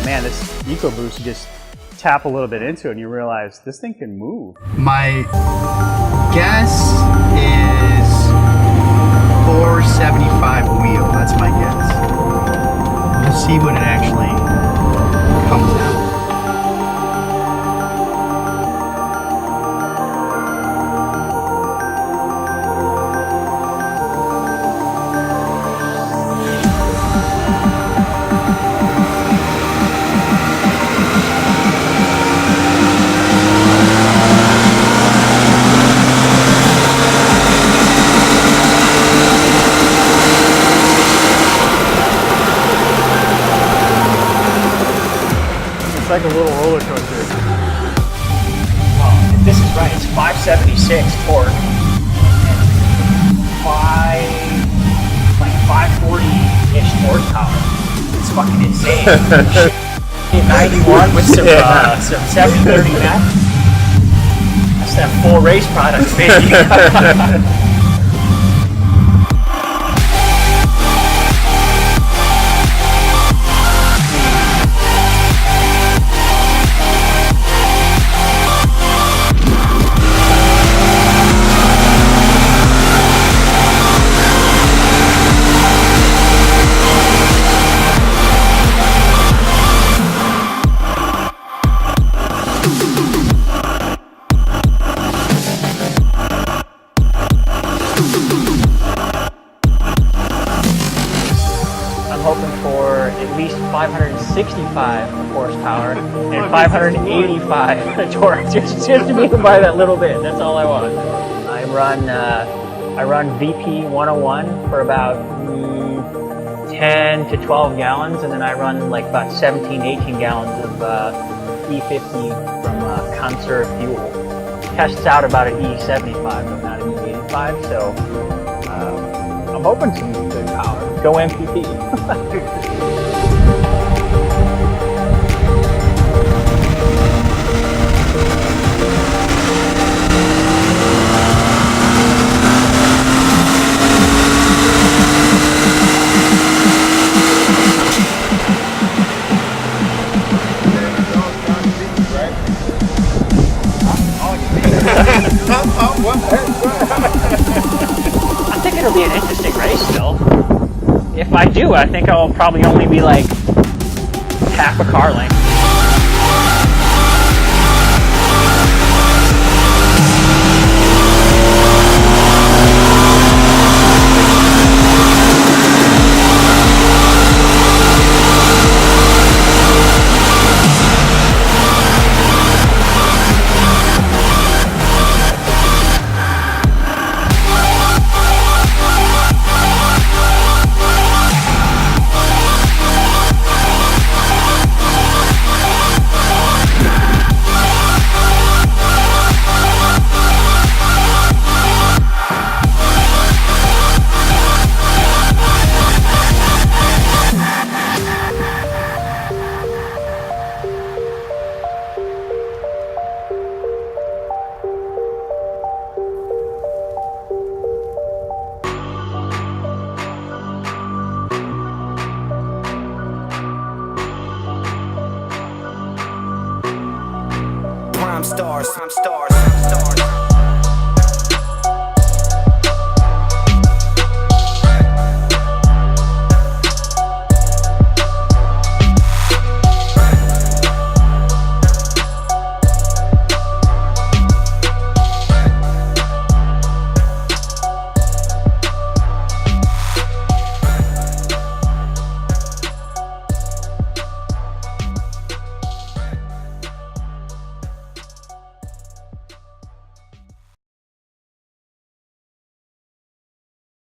Man, this Ecoboost, you just tap a little bit into it and you realize this thing can move. My guess is 475 wheel. That's my guess. We'll see what it actually comes out. It's like a little roller coaster. If this is right, it's 576 torque and 540-ish horsepower. It's fucking insane. 91 with some 730 Meth. That's that full race product, baby. Hoping for at least 565 horsepower and 585 torque, just to be by that little bit. That's all I want. I run VP 101 for about 10 to 12 gallons, and then I run like about 17, 18 gallons of E50 from Conserve Fuel. Tests out about an E75, but not an E85, so I'm hoping some good power. Go MPP. I think it'll be an interesting race still. If I do, I think I'll probably only be like half a car length. Prime stars.